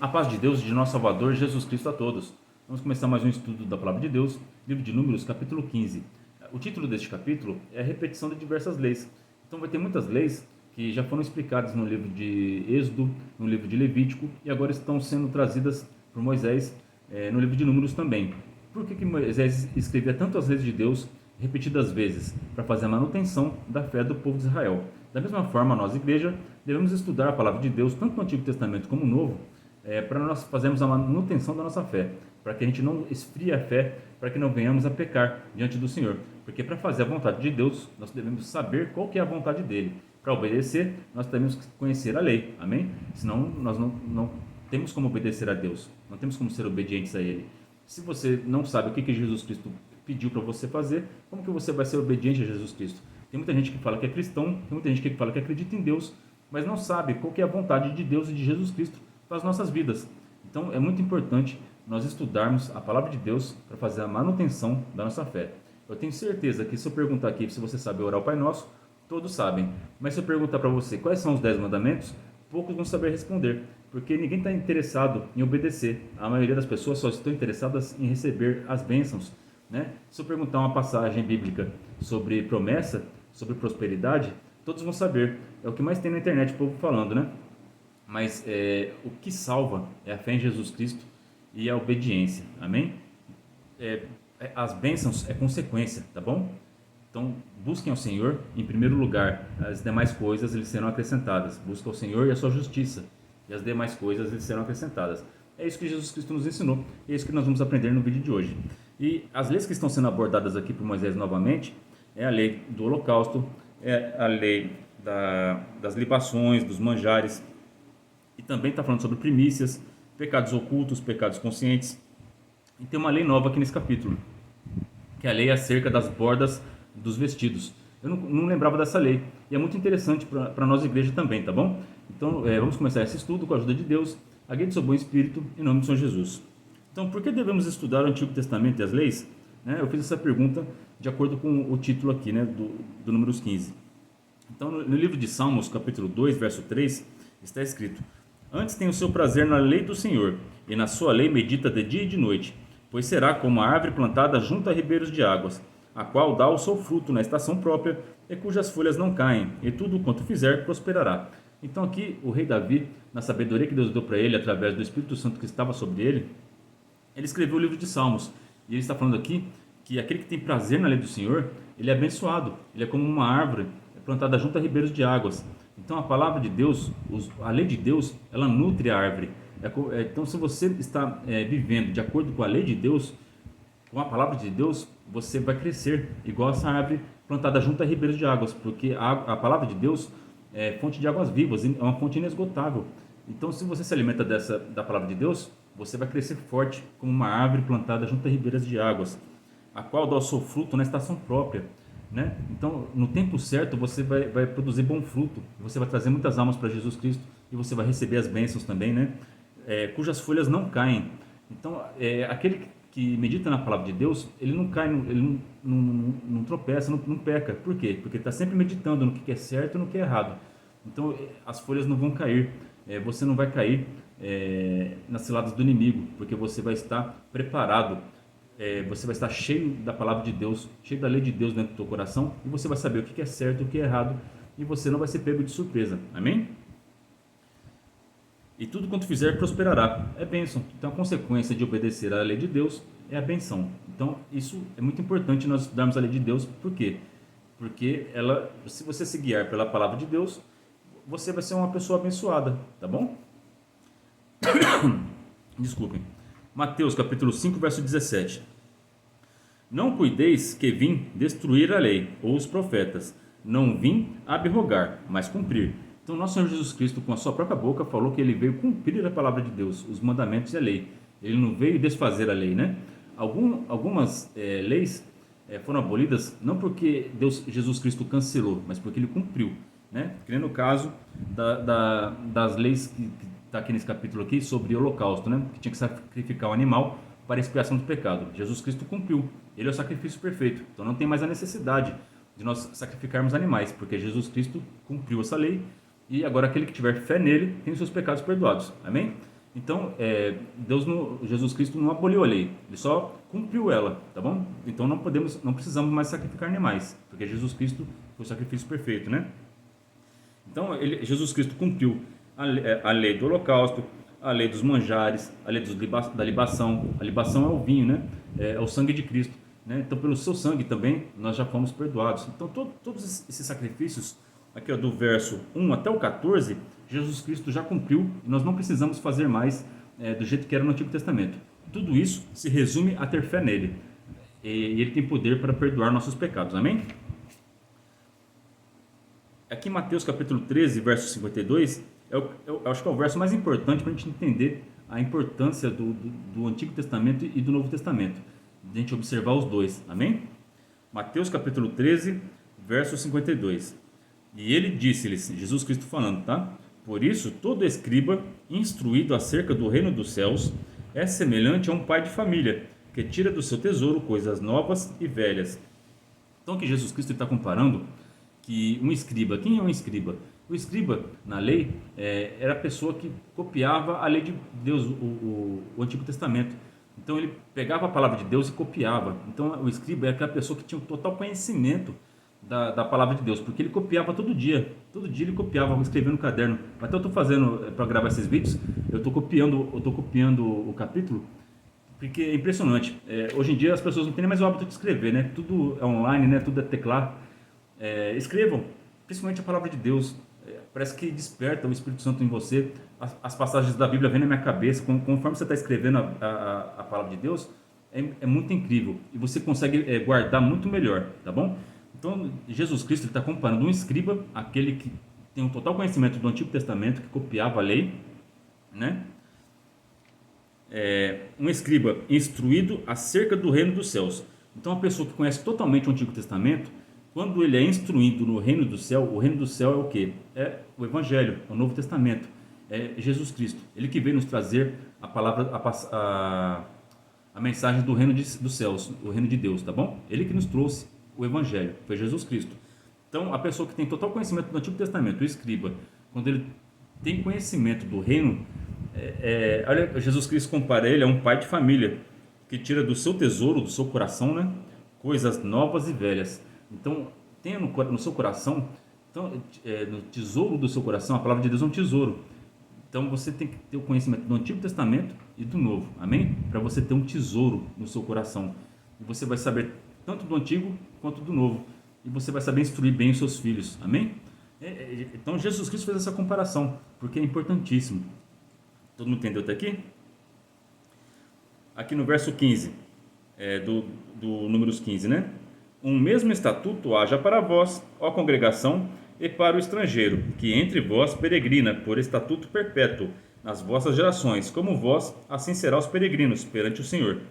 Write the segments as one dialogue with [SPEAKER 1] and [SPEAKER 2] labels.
[SPEAKER 1] A paz de Deus e de nosso Salvador Jesus Cristo a todos. Vamos começar mais um estudo da Palavra de Deus, livro de Números, capítulo 15. O título deste capítulo é a repetição de diversas leis. Então vai ter muitas leis que já foram explicadas no livro de Êxodo, no livro de Levítico e agora estão sendo trazidas por Moisés no livro de Números também. Por que Moisés escrevia tantas leis de Deus repetidas vezes? Para fazer a manutenção da fé do povo de Israel. Da mesma forma, nós, igreja, devemos estudar a Palavra de Deus, tanto no Antigo Testamento como no Novo, para nós fazermos a manutenção da nossa fé, para que a gente não esfrie a fé, para que não venhamos a pecar diante do Senhor. Porque para fazer a vontade de Deus, nós devemos saber qual que é a vontade dele. Para obedecer, nós temos que conhecer a lei, amém? Senão nós não temos como obedecer a Deus, não temos como ser obedientes a ele. Se você não sabe o que Jesus Cristo pediu para você fazer, como que você vai ser obediente a Jesus Cristo? Tem muita gente que fala que é cristão, tem muita gente que fala que acredita em Deus, mas não sabe qual que é a vontade de Deus e de Jesus Cristo para as nossas vidas. Então é muito importante nós estudarmos a Palavra de Deus para fazer a manutenção da nossa fé. Eu tenho certeza que se eu perguntar aqui se você sabe orar o Pai Nosso, todos sabem. Mas se eu perguntar para você quais são os 10 mandamentos, poucos vão saber responder, porque ninguém está interessado em obedecer. A maioria das pessoas só estão interessadas em receber as bênçãos, né? Se eu perguntar uma passagem bíblica sobre promessa, sobre prosperidade, todos vão saber. É o que mais tem na internet o povo falando, né? Mas o que salva é a fé em Jesus Cristo e a obediência, amém? As bênçãos é consequência, tá bom? Então, busquem ao Senhor em primeiro lugar, as demais coisas lhes serão acrescentadas. Busca ao Senhor e a sua justiça, e as demais coisas lhes serão acrescentadas. É isso que Jesus Cristo nos ensinou, e é isso que nós vamos aprender no vídeo de hoje. E as leis que estão sendo abordadas aqui por Moisés novamente, é a lei do holocausto, é a lei das libações, dos manjares, e também está falando sobre primícias, pecados ocultos, pecados conscientes. E tem uma lei nova aqui nesse capítulo, que é a lei acerca das bordas dos vestidos. Eu não lembrava dessa lei, e é muito interessante para nós, igreja, também, tá bom? Então, vamos começar esse estudo com a ajuda de Deus, a guia do seu bom espírito, em nome de São Jesus. Então, por que devemos estudar o Antigo Testamento e as leis? Eu fiz essa pergunta de acordo com o título aqui, do Números 15. Então, no livro de Salmos, capítulo 2, verso 3, está escrito: Antes tem o seu prazer na lei do Senhor, e na sua lei medita de dia e de noite, pois será como a árvore plantada junto a ribeiros de águas, a qual dá o seu fruto na estação própria, e cujas folhas não caem, e tudo quanto fizer prosperará. Então aqui o rei Davi, na sabedoria que Deus deu para ele, através do Espírito Santo que estava sobre ele escreveu o livro de Salmos, e ele está falando aqui que aquele que tem prazer na lei do Senhor, ele é abençoado, ele é como uma árvore plantada junto a ribeiros de águas. Então a palavra de Deus, a lei de Deus, ela nutre a árvore. Então se você está vivendo de acordo com a lei de Deus, com a palavra de Deus, você vai crescer igual essa árvore plantada junto a ribeiros de águas, porque a palavra de Deus é fonte de águas vivas, é uma fonte inesgotável. Então se você se alimenta da palavra de Deus, você vai crescer forte como uma árvore plantada junto a ribeiras de águas, a qual dá o seu fruto na estação própria, né? Então no tempo certo você vai produzir bom fruto, você vai trazer muitas almas para Jesus Cristo, e você vai receber as bênçãos também, né? Cujas folhas não caem. Então aquele que medita na palavra de Deus, ele não cai, ele não tropeça, não peca. Por quê? Porque ele está sempre meditando no que é certo e no que é errado. Então as folhas não vão cair, você não vai cair nas ciladas do inimigo, porque você vai estar preparado, você vai estar cheio da palavra de Deus, cheio da lei de Deus dentro do teu coração, e você vai saber o que é certo e o que é errado, e você não vai ser pego de surpresa, amém? E tudo quanto fizer prosperará, é bênção. Então a consequência de obedecer à lei de Deus é a bênção. Então isso é muito importante nós estudarmos a lei de Deus. Por quê? Porque se você se guiar pela palavra de Deus, você vai ser uma pessoa abençoada, tá bom? Desculpem. Mateus capítulo 5, verso 17. Não cuideis que vim destruir a lei ou os profetas. Não vim abrogar, mas cumprir. Então, nosso Senhor Jesus Cristo, com a sua própria boca, falou que ele veio cumprir a palavra de Deus, os mandamentos e a lei. Ele não veio desfazer a lei, né? Algumas leis foram abolidas não porque Jesus Cristo cancelou, mas porque ele cumpriu, né? Que nem no caso das leis que está aqui nesse capítulo aqui sobre o holocausto, né? Que tinha que sacrificar o animal para a expiação do pecado. Jesus Cristo cumpriu. Ele é o sacrifício perfeito. Então não tem mais a necessidade de nós sacrificarmos animais, porque Jesus Cristo cumpriu essa lei. E agora aquele que tiver fé nele tem os seus pecados perdoados. Amém? Então, Jesus Cristo não aboliu a lei, ele só cumpriu ela, tá bom? Então não precisamos mais sacrificar animais, porque Jesus Cristo foi o sacrifício perfeito, né? Então, Jesus Cristo cumpriu a lei do holocausto, a lei dos manjares, a lei da libação. A libação é o vinho, né? É o sangue de Cristo, né? Então, pelo seu sangue também, nós já fomos perdoados. Então, todos esses sacrifícios, aqui ó, do verso 1 até o 14, Jesus Cristo já cumpriu e nós não precisamos fazer mais do jeito que era no Antigo Testamento. Tudo isso se resume a ter fé nele. E ele tem poder para perdoar nossos pecados, amém? Aqui em Mateus capítulo 13, verso 52, eu acho que é o verso mais importante para a gente entender a importância do Antigo Testamento e do Novo Testamento. A gente observar os dois, amém? Mateus capítulo 13, verso 52. E ele disse-lhes, Jesus Cristo falando, tá? Por isso, todo escriba instruído acerca do reino dos céus é semelhante a um pai de família, que tira do seu tesouro coisas novas e velhas. Então, que Jesus Cristo está comparando que um escriba, quem é um escriba? O escriba, na lei, era a pessoa que copiava a lei de Deus, o Antigo Testamento. Então ele pegava a palavra de Deus e copiava. Então o escriba é aquela pessoa que tinha um total conhecimento da palavra de Deus, porque ele copiava todo dia ele copiava, escrevendo no caderno. Até eu estou fazendo, para gravar esses vídeos, eu estou copiando o capítulo, porque é impressionante. Hoje em dia as pessoas não têm nem mais o hábito de escrever, né? Tudo é online, né? Tudo é teclar. Escrevam, principalmente a palavra de Deus. Parece que desperta o Espírito Santo em você. As passagens da Bíblia vêm na minha cabeça. Conforme você está escrevendo a palavra de Deus, é muito incrível. E você consegue guardar muito melhor, tá bom? Então, Jesus Cristo está comparando um escriba, aquele que tem um total conhecimento do Antigo Testamento, que copiava a lei, né? Um escriba instruído acerca do reino dos céus. Então, a pessoa que conhece totalmente o Antigo Testamento, quando ele é instruído no reino do céu, o reino do céu é o quê? É o Evangelho, o Novo Testamento, é Jesus Cristo. Ele que veio nos trazer a palavra, a mensagem do reino dos céus, o reino de Deus, tá bom? Ele que nos trouxe o Evangelho, foi Jesus Cristo. Então, a pessoa que tem total conhecimento do Antigo Testamento, o escriba, quando ele tem conhecimento do reino, olha, Jesus Cristo compara ele a um pai de família, que tira do seu tesouro, do seu coração, né, coisas novas e velhas. Então, tenha no seu coração, então, no tesouro do seu coração, a palavra de Deus é um tesouro. Então, você tem que ter o conhecimento do Antigo Testamento e do Novo, amém? Para você ter um tesouro no seu coração. E você vai saber tanto do Antigo quanto do Novo. E você vai saber instruir bem os seus filhos, amém? Então, Jesus Cristo fez essa comparação, porque é importantíssimo. Todo mundo entendeu até aqui? Aqui no verso 15, do Números 15, né? Um mesmo estatuto haja para vós, ó congregação, e para o estrangeiro, que entre vós peregrina por estatuto perpétuo, nas vossas gerações, como vós, assim será os peregrinos perante o Senhor.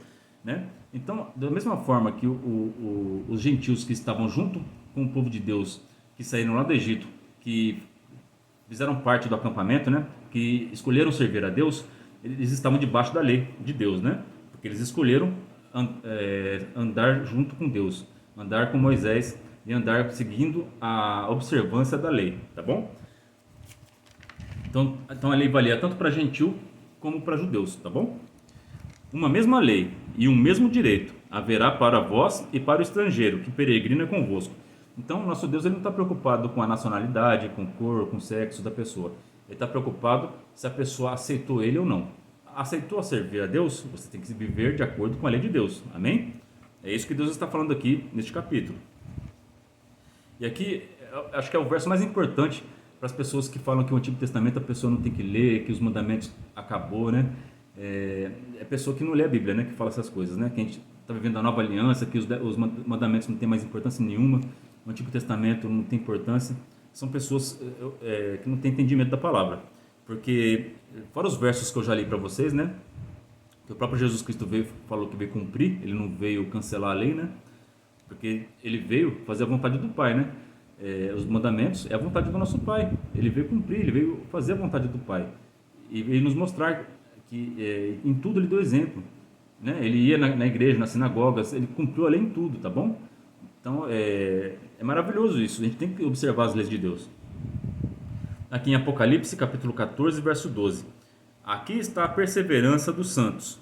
[SPEAKER 1] Né? Então, da mesma forma que os gentios que estavam junto com o povo de Deus, que saíram lá do Egito, que fizeram parte do acampamento, né? Que escolheram servir a Deus, eles estavam debaixo da lei de Deus, né? Porque eles escolheram andar junto com Deus, andar com Moisés e andar seguindo a observância da lei, tá bom? Então a lei valia tanto para gentil como para judeus, tá bom? Uma mesma lei e um mesmo direito haverá para vós e para o estrangeiro que peregrina convosco. Então, nosso Deus ele não está preocupado com a nacionalidade, com cor, com sexo da pessoa. Ele está preocupado se a pessoa aceitou ele ou não. Aceitou servir a Deus? Você tem que viver de acordo com a lei de Deus. Amém? É isso que Deus está falando aqui neste capítulo. E aqui, acho que é o verso mais importante para as pessoas que falam que o Antigo Testamento a pessoa não tem que ler, que os mandamentos acabou, né? É a pessoa que não lê a Bíblia, né? Que fala essas coisas, né? Que a gente está vivendo a nova aliança, que os mandamentos não têm mais importância nenhuma, o Antigo Testamento não tem importância. São pessoas que não têm entendimento da palavra. Porque, fora os versos que eu já li para vocês, né? Que o próprio Jesus Cristo falou que veio cumprir, ele não veio cancelar a lei, né? Porque ele veio fazer a vontade do Pai, né? Os mandamentos é a vontade do nosso Pai. Ele veio cumprir, ele veio fazer a vontade do Pai. E veio nos mostrar que em tudo ele deu exemplo. Né? Ele ia na igreja, nas sinagogas, ele cumpriu a lei em tudo, tá bom? Então é maravilhoso isso, a gente tem que observar as leis de Deus. Aqui em Apocalipse, capítulo 14, verso 12. aqui está a perseverança dos santos,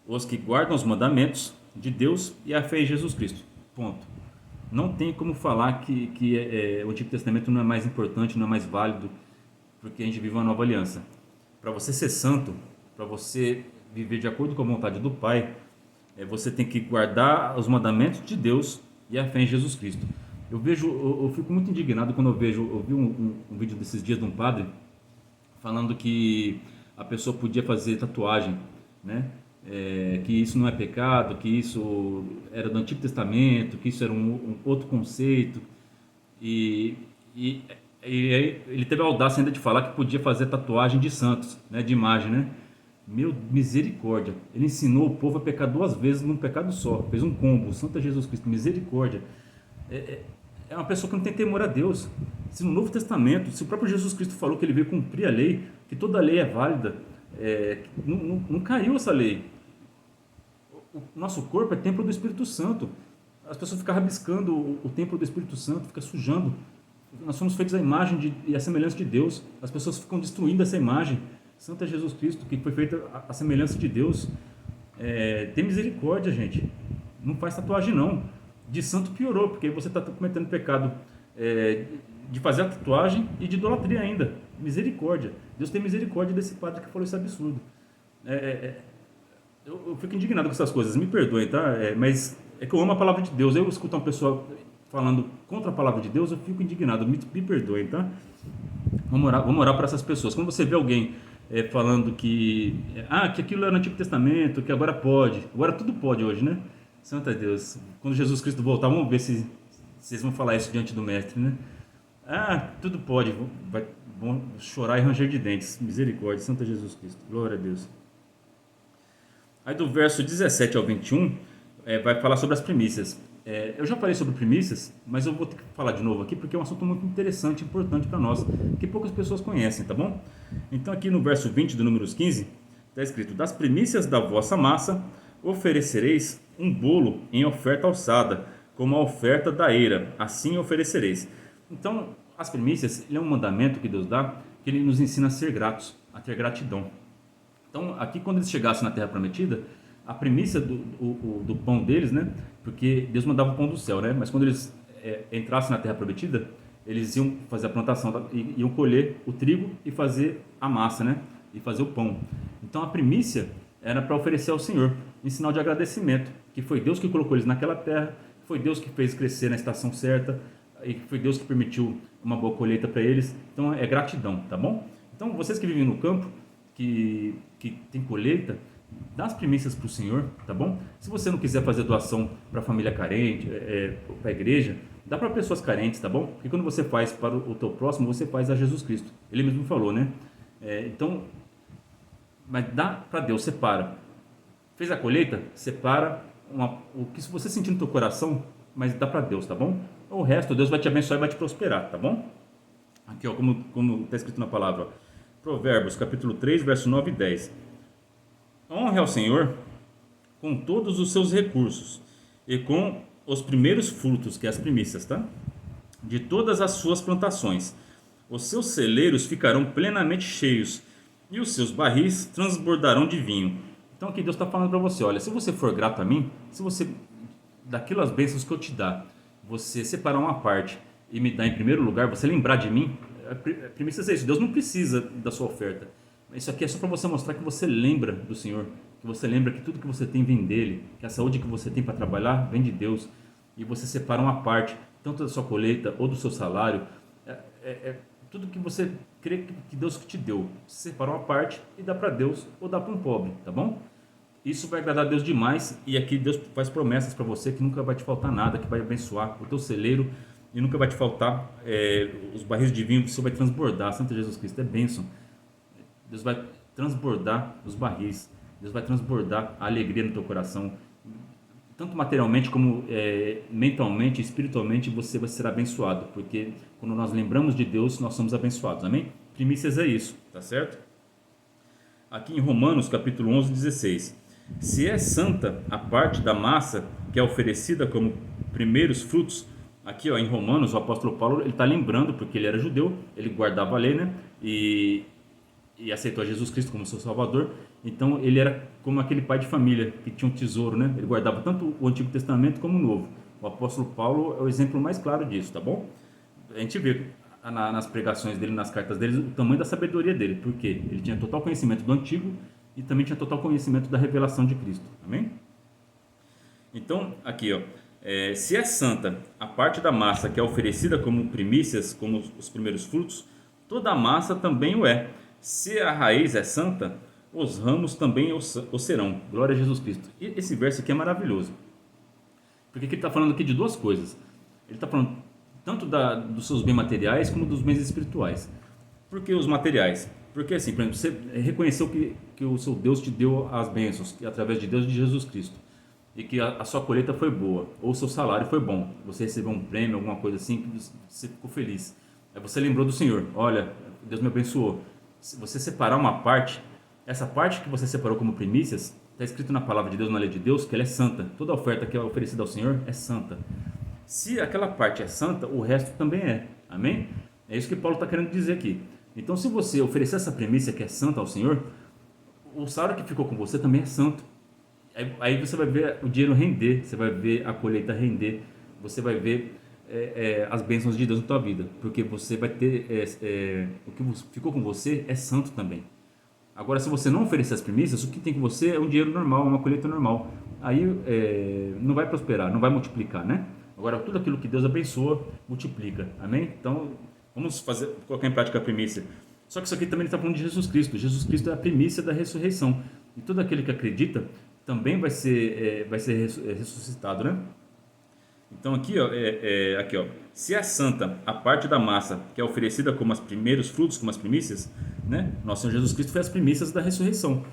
[SPEAKER 1] os que guardam os mandamentos de Deus e a fé em Jesus Cristo. Ponto. Não tem como falar que o Antigo Testamento não é mais importante, não é mais válido, porque a gente vive uma nova aliança. Para você ser santo, para você viver de acordo com a vontade do Pai, você tem que guardar os mandamentos de Deus e a fé em Jesus Cristo. Eu fico muito indignado quando eu vi um vídeo desses dias de um padre falando que a pessoa podia fazer tatuagem, né? Que isso não é pecado, que isso era do Antigo Testamento, que isso era um outro conceito. E, e, e aí ele teve a audácia ainda de falar que podia fazer tatuagem de santos, né? De imagem, né? Meu, misericórdia. Ele ensinou o povo a pecar duas vezes num pecado só. Fez um combo. Santo Jesus Cristo, misericórdia. É uma pessoa que não tem temor a Deus. Se no Novo Testamento, se o próprio Jesus Cristo falou que ele veio cumprir a lei, que toda lei é válida, não caiu essa lei. O nosso corpo é templo do Espírito Santo. As pessoas ficam rabiscando o templo do Espírito Santo, ficam sujando. Nós somos feitos à imagem e à semelhança de Deus. As pessoas ficam destruindo essa imagem. Santo é Jesus Cristo, que foi feito à semelhança de Deus. Tem misericórdia, gente. Não faz tatuagem, não. De santo piorou, porque você está cometendo pecado de fazer a tatuagem e de idolatria ainda. Misericórdia. Deus tem misericórdia desse padre que falou esse absurdo. Eu fico indignado com essas coisas, me perdoem, tá? Mas é que eu amo a palavra de Deus. Eu escuto uma pessoa falando contra a palavra de Deus, eu fico indignado, me perdoem, tá? Vamos orar para essas pessoas. Quando você vê alguém falando que aquilo era no Antigo Testamento, que agora pode, agora tudo pode hoje, né? Santo é Deus. Quando Jesus Cristo voltar, vamos ver se vocês vão falar isso diante do Mestre, né? Tudo pode, vão chorar e ranger de dentes. Misericórdia, Santo é Jesus Cristo. Glória a Deus. Aí do verso 17 ao 21, vai falar sobre as primícias. Eu já falei sobre primícias, mas eu vou ter que falar de novo aqui, porque é um assunto muito interessante e importante para nós, que poucas pessoas conhecem, tá bom? Então aqui no verso 20 do Números 15, está escrito: das primícias da vossa massa oferecereis um bolo em oferta alçada, como a oferta da eira, assim oferecereis. Então, as primícias, ele é um mandamento que Deus dá, que ele nos ensina a ser gratos, a ter gratidão. Então, aqui quando eles chegassem na Terra Prometida, a primícia do pão deles, né? Porque Deus mandava o pão do céu, né? Mas quando eles entrassem na Terra Prometida, eles iam fazer a plantação, iam colher o trigo e fazer a massa, né? E fazer o pão. Então, a primícia era para oferecer ao Senhor, em sinal de agradecimento, que foi Deus que colocou eles naquela terra, foi Deus que fez crescer na estação certa, e foi Deus que permitiu uma boa colheita para eles. Então, é gratidão, tá bom? Então, vocês que vivem no campo, que tem colheita, dá as primícias para o Senhor, tá bom? Se você não quiser fazer doação para a família carente, para a igreja, dá para pessoas carentes, tá bom? Porque quando você faz para o teu próximo, você faz a Jesus Cristo. Ele mesmo falou, né? Então, mas dá para Deus, separa. Fez a colheita? Separa o que você sentir no teu coração, mas dá para Deus, tá bom? O resto, Deus vai te abençoar e vai te prosperar, tá bom? Aqui, ó, como está escrito na palavra, ó. Provérbios, capítulo 3, verso 9 e 10. Honre ao Senhor com todos os seus recursos e com os primeiros frutos, que é as primícias, tá? De todas as suas plantações. Os seus celeiros ficarão plenamente cheios e os seus barris transbordarão de vinho. Então aqui Deus está falando para você, olha, se você for grato a mim, se você, daquelas bênçãos que eu te dar, você separar uma parte e me dar em primeiro lugar, você lembrar de mim, a primícia é isso, Deus não precisa da sua oferta. Isso aqui é só para você mostrar que você lembra do Senhor, que você lembra que tudo que você tem vem dele, que a saúde que você tem para trabalhar vem de Deus, e você separa uma parte, tanto da sua colheita ou do seu salário, tudo que você crê que Deus te deu, você separa uma parte e dá para Deus ou dá para um pobre, tá bom? Isso vai agradar a Deus demais, e aqui Deus faz promessas para você que nunca vai te faltar nada, que vai abençoar o teu celeiro e nunca vai te faltar os barris de vinho, você vai transbordar. Santo Jesus Cristo, é bênção. Deus vai transbordar os barris, Deus vai transbordar a alegria no teu coração, tanto materialmente como mentalmente, espiritualmente, você vai ser abençoado, porque quando nós lembramos de Deus, nós somos abençoados, amém? Primícias é isso, tá certo? Aqui em Romanos, capítulo 11, 16. Se é santa a parte da massa que é oferecida como primeiros frutos, aqui ó, em Romanos, o apóstolo Paulo, ele está lembrando, porque ele era judeu, ele guardava a lei, né? E e aceitou a Jesus Cristo como seu Salvador, então ele era como aquele pai de família que tinha um tesouro, né? Ele guardava tanto o Antigo Testamento como o Novo. O apóstolo Paulo é o exemplo mais claro disso, tá bom? A gente vê nas pregações dele, nas cartas dele, o tamanho da sabedoria dele, porque ele tinha total conhecimento do Antigo e também tinha total conhecimento da revelação de Cristo. Amém? Então, aqui, ó, se é santa a parte da massa que é oferecida como primícias, como os primeiros frutos, toda a massa também o é. Se a raiz é santa, os ramos também o serão. Glória a Jesus Cristo. E esse verso aqui é maravilhoso, porque ele está falando aqui de duas coisas. Ele está falando tanto dos seus bens materiais como dos bens espirituais. Por que os materiais? Porque assim, por exemplo, você reconheceu que o seu Deus te deu as bênçãos, que através de Deus, de Jesus Cristo, e que a sua colheita foi boa, ou o seu salário foi bom, você recebeu um prêmio, alguma coisa assim, que você ficou feliz. Aí você lembrou do Senhor, olha, Deus me abençoou. Se você separar uma parte, essa parte que você separou como primícias, está escrito na palavra de Deus, na lei de Deus, que ela é santa. Toda oferta que é oferecida ao Senhor é santa. Se aquela parte é santa, o resto também é. Amém? É isso que Paulo está querendo dizer aqui. Então, se você oferecer essa primícia que é santa ao Senhor, o salário que ficou com você também é santo. Aí você vai ver o dinheiro render, você vai ver a colheita render, você vai ver as bênçãos de Deus na tua vida, porque você vai ter o que ficou com você é santo também. Agora, se você não oferecer as primícias, o que tem com você é um dinheiro normal, uma colheita normal. Aí não vai prosperar, não vai multiplicar, né? Agora, tudo aquilo que Deus abençoa, multiplica. Amém? Então, vamos colocar em prática a primícia. Só que isso aqui também está falando de Jesus Cristo. Jesus Cristo é a primícia da ressurreição. E todo aquele que acredita também vai ser ressuscitado, né? Então aqui, ó, aqui, ó, se é santa a parte da massa que é oferecida como os primeiros frutos, como as primícias, né? Nosso Senhor Jesus Cristo foi as primícias da ressurreição.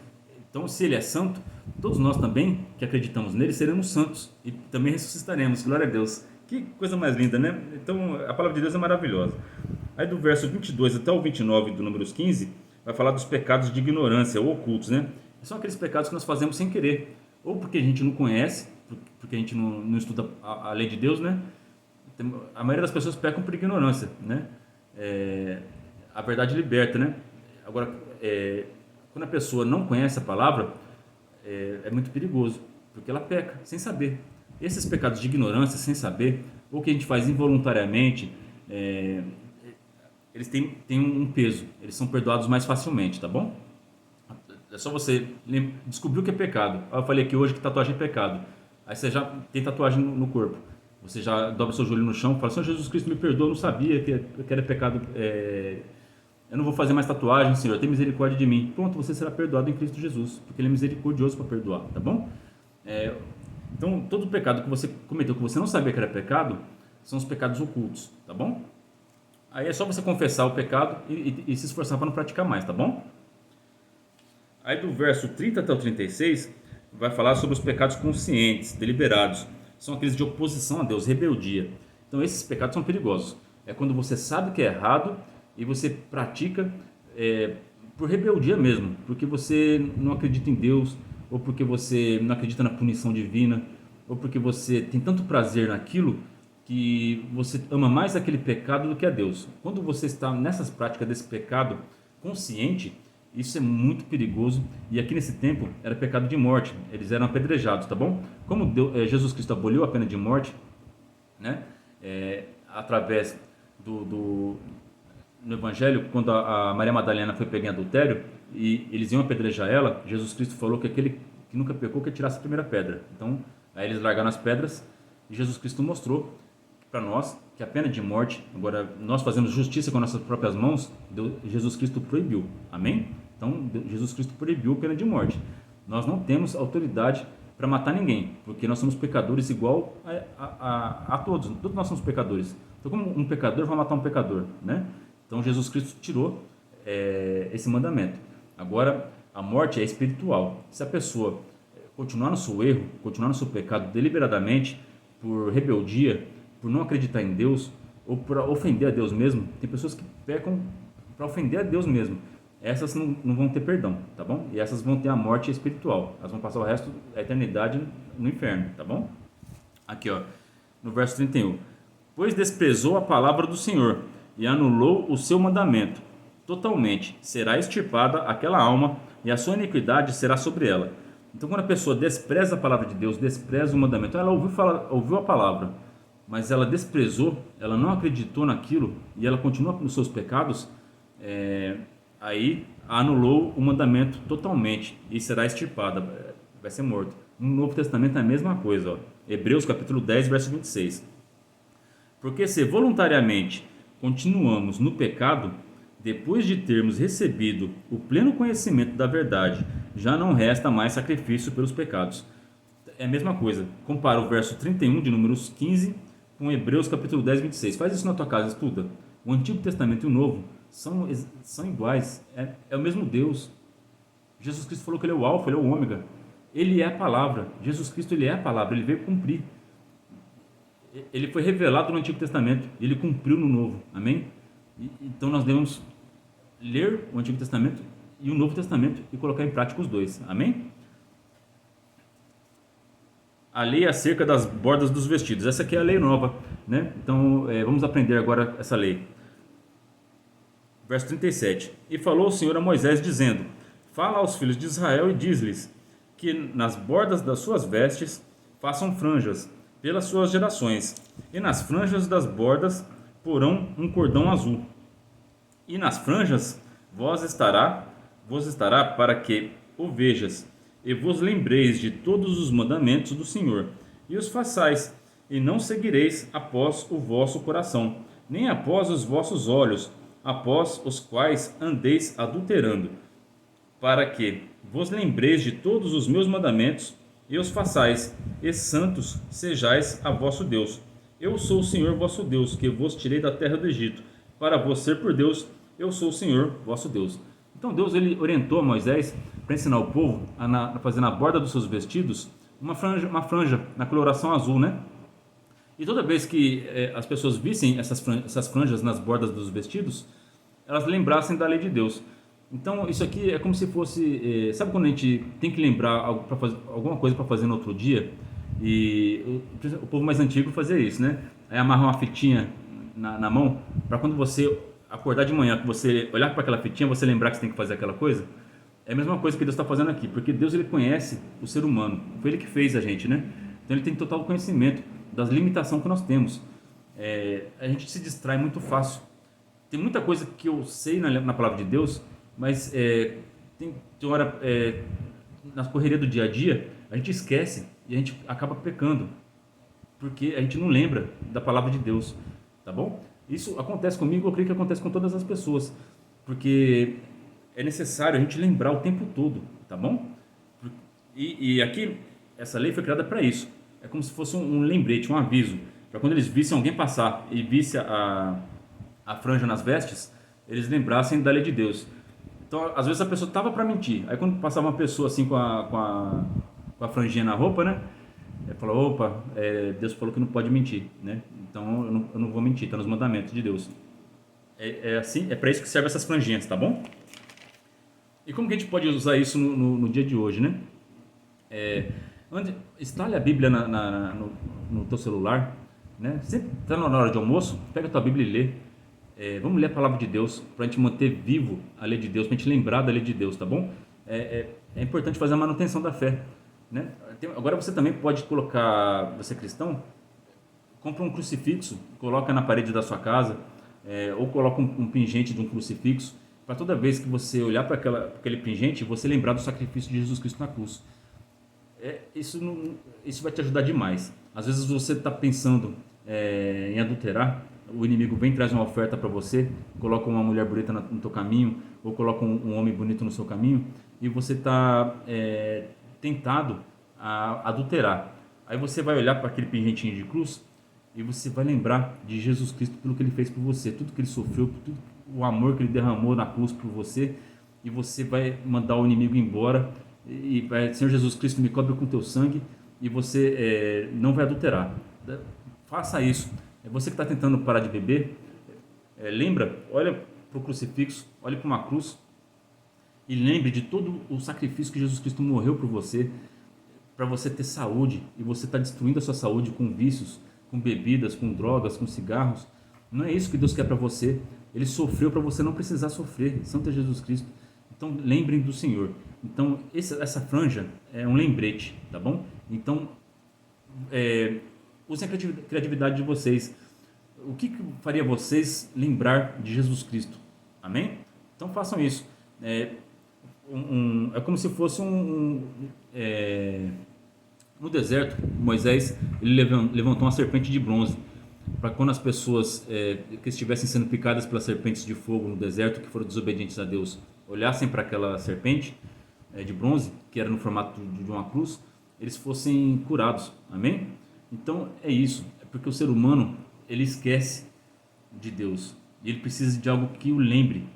[SPEAKER 1] Então, se ele é santo, todos nós também que acreditamos nele seremos santos e também ressuscitaremos. Glória a Deus. Que coisa mais linda, né? Então, a palavra de Deus é maravilhosa. Aí do verso 22 até o 29 do Números 15, vai falar dos pecados de ignorância ou ocultos, né? São aqueles pecados que nós fazemos sem querer, ou porque a gente não conhece, porque a gente não estuda a lei de Deus, né? A maioria das pessoas pecam por ignorância, né? A verdade liberta, né? Agora, quando a pessoa não conhece a palavra, é muito perigoso, porque ela peca sem saber. Esses pecados de ignorância, sem saber, ou que a gente faz involuntariamente, eles têm um peso, eles são perdoados mais facilmente, tá bom? É só você descobrir o que é pecado. Eu falei aqui hoje que tatuagem é pecado. Aí você já tem tatuagem no corpo. Você já dobra seu joelho no chão e fala: Senhor Jesus Cristo, me perdoa, eu não sabia que era pecado. Eu não vou fazer mais tatuagem, Senhor, tem misericórdia de mim. Pronto, você será perdoado em Cristo Jesus, porque Ele é misericordioso para perdoar, tá bom? Então, todo pecado que você cometeu, que você não sabia que era pecado, são os pecados ocultos, tá bom? Aí é só você confessar o pecado e se esforçar para não praticar mais, tá bom? Aí do verso 30 até o 36, vai falar sobre os pecados conscientes, deliberados. São aqueles de oposição a Deus, rebeldia. Então esses pecados são perigosos. É quando você sabe que é errado e você pratica por rebeldia mesmo, porque você não acredita em Deus, ou porque você não acredita na punição divina, ou porque você tem tanto prazer naquilo que você ama mais aquele pecado do que a Deus. Quando você está nessas práticas desse pecado consciente, isso é muito perigoso, e aqui nesse tempo era pecado de morte, eles eram apedrejados, tá bom? Como Jesus Cristo aboliu a pena de morte, né? Através no Evangelho, quando a Maria Madalena foi pega em adultério e eles iam apedrejar ela, Jesus Cristo falou que aquele que nunca pecou que tirasse a primeira pedra. Então, aí eles largaram as pedras e Jesus Cristo mostrou para nós que a pena de morte, agora nós fazemos justiça com nossas próprias mãos, Jesus Cristo proibiu. Amém? Então, Jesus Cristo proibiu a pena de morte. Nós não temos autoridade para matar ninguém, porque nós somos pecadores igual a todos. Todos nós somos pecadores. Então, como um pecador vai matar um pecador, né? Então, Jesus Cristo tirou esse mandamento. Agora, a morte é espiritual. Se a pessoa continuar no seu erro, continuar no seu pecado deliberadamente, por rebeldia, por não acreditar em Deus, ou por ofender a Deus mesmo, tem pessoas que pecam para ofender a Deus mesmo. Essas não vão ter perdão, tá bom? E essas vão ter a morte espiritual. Elas vão passar o resto da eternidade no inferno, tá bom? Aqui, ó, no verso 31. Pois desprezou a palavra do Senhor e anulou o seu mandamento. totalmente. Será extirpada aquela alma e a sua iniquidade será sobre ela. Então, quando a pessoa despreza a palavra de Deus, despreza o mandamento, ela ouviu a palavra, mas ela desprezou, ela não acreditou naquilo e ela continua nos seus pecados, aí anulou o mandamento totalmente e será extirpada, vai ser morto. No Novo Testamento é a mesma coisa, ó. Hebreus capítulo 10, verso 26. Porque se voluntariamente continuamos no pecado, depois de termos recebido o pleno conhecimento da verdade, já não resta mais sacrifício pelos pecados. É a mesma coisa. Compara o verso 31 de Números 15 com Hebreus capítulo 10, 26. Faz isso na tua casa, estuda. O Antigo Testamento e o Novo são iguais. É o mesmo Deus. Jesus Cristo falou que Ele é o Alfa, Ele é o Ômega. Ele é a palavra. Jesus Cristo, Ele é a palavra. Ele veio cumprir. Ele foi revelado no Antigo Testamento. Ele cumpriu no Novo. Amém? Então nós devemos ler o Antigo Testamento e o Novo Testamento e colocar em prática os dois. Amém? A lei acerca das bordas dos vestidos. Essa aqui é a lei nova, né? Então vamos aprender agora essa lei. Verso 37. E falou o Senhor a Moisés dizendo: Fala aos filhos de Israel e diz-lhes que nas bordas das suas vestes façam franjas pelas suas gerações, e nas franjas das bordas porão um cordão azul. E nas franjas vos estará para que o vejas, e vos lembreis de todos os mandamentos do Senhor, e os façais, e não seguireis após o vosso coração, nem após os vossos olhos, após os quais andeis adulterando, para que vos lembreis de todos os meus mandamentos, e os façais, e santos sejais a vosso Deus. Eu sou o Senhor vosso Deus, que vos tirei da terra do Egito, para vos ser por Deus. Eu sou o Senhor vosso Deus. Então Deus ele orientou Moisés para ensinar o povo a fazer na borda dos seus vestidos uma franja na coloração azul, né? E toda vez que as pessoas vissem essas franjas nas bordas dos vestidos, elas lembrassem da lei de Deus. Então isso aqui é como se fosse, sabe quando a gente tem que lembrar alguma coisa para fazer no outro dia? E o povo mais antigo fazia isso, né? Aí amarra uma fitinha na mão para quando você acordar de manhã, que você olhar para aquela fitinha, você lembrar que você tem que fazer aquela coisa. É a mesma coisa que Deus está fazendo aqui, porque Deus ele conhece o ser humano, foi Ele que fez a gente, né? Então Ele tem total conhecimento das limitações que nós temos. A gente se distrai muito fácil. Tem muita coisa que eu sei na palavra de Deus, mas tem hora na correria do dia a dia a gente esquece e a gente acaba pecando porque a gente não lembra da palavra de Deus, tá bom? Isso acontece comigo, eu creio que acontece com todas as pessoas, porque é necessário a gente lembrar o tempo todo, tá bom? E aqui essa lei foi criada para isso. É como se fosse um lembrete, um aviso, para quando eles vissem alguém passar e visse a franja nas vestes, eles lembrassem da lei de Deus. Então, às vezes a pessoa estava para mentir. Aí quando passava uma pessoa assim com a franjinha na roupa, né? Falou, opa, Deus falou que não pode mentir, né? Então eu não vou mentir, está nos mandamentos de Deus. Assim, é para isso que servem essas franjinhas, tá bom? E como que a gente pode usar isso no dia de hoje, né? Instale a Bíblia no teu celular, né? Sempre está na hora de almoço, pega a tua Bíblia e lê. Vamos ler a palavra de Deus para a gente manter vivo a lei de Deus, para a gente lembrar da lei de Deus, tá bom? É importante fazer a manutenção da fé, né? Agora você também pode colocar, você é cristão, compra um crucifixo, coloca na parede da sua casa, ou coloca um pingente de um crucifixo, para toda vez que você olhar para aquele pingente, você lembrar do sacrifício de Jesus Cristo na cruz. Isso vai te ajudar demais. Às vezes você está pensando em adulterar, o inimigo vem e traz uma oferta para você, coloca uma mulher bonita no teu caminho, ou coloca um homem bonito no seu caminho, e você está tentado a adulterar. Aí você vai olhar para aquele pingentinho de cruz e você vai lembrar de Jesus Cristo, pelo que Ele fez por você, tudo que Ele sofreu, tudo, o amor que Ele derramou na cruz por você, e você vai mandar o inimigo embora e vai, Senhor Jesus Cristo, me cobre com teu sangue, e você não vai adulterar. Faça isso. Você que está tentando parar de beber, lembra, olha para o crucifixo, olha para uma cruz e lembre de todo o sacrifício que Jesus Cristo morreu por você, para você ter saúde, e você está destruindo a sua saúde com vícios, com bebidas, com drogas, com cigarros. Não é isso que Deus quer para você. Ele sofreu para você não precisar sofrer. Santo é Jesus Cristo. Então lembrem do Senhor. Então essa franja é um lembrete, tá bom? Então usem a criatividade de vocês. O que faria vocês lembrar de Jesus Cristo? Amém? Então façam isso. É como se fosse no deserto, Moisés ele levantou uma serpente de bronze para quando as pessoas que estivessem sendo picadas pelas serpentes de fogo no deserto, que foram desobedientes a Deus, olhassem para aquela serpente de bronze, que era no formato de uma cruz, eles fossem curados. Amém? Então é isso. É porque o ser humano ele esquece de Deus e ele precisa de algo que o lembre.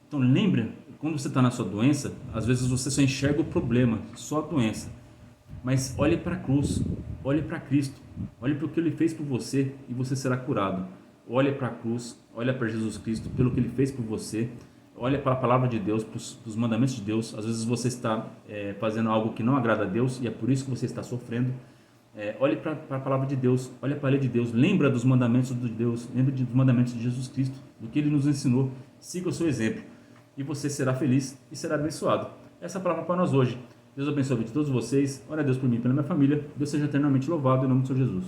[SPEAKER 1] Então lembra, quando você está na sua doença, às vezes você só enxerga o problema, só a doença. Mas olhe para a cruz, olhe para Cristo, olhe para o que Ele fez por você e você será curado. Olhe para a cruz, olhe para Jesus Cristo, pelo que Ele fez por você. Olhe para a palavra de Deus, para os mandamentos de Deus. Às vezes você está fazendo algo que não agrada a Deus e é por isso que você está sofrendo. Olhe para a palavra de Deus, olhe para a lei de Deus, lembra dos mandamentos de Deus, lembra dos mandamentos de Jesus Cristo, do que Ele nos ensinou. Siga o seu exemplo e você será feliz e será abençoado. Essa é a palavra para nós hoje. Deus abençoe a vida de todos vocês. Ora a Deus por mim e pela minha família. Deus seja eternamente louvado em nome do Senhor Jesus.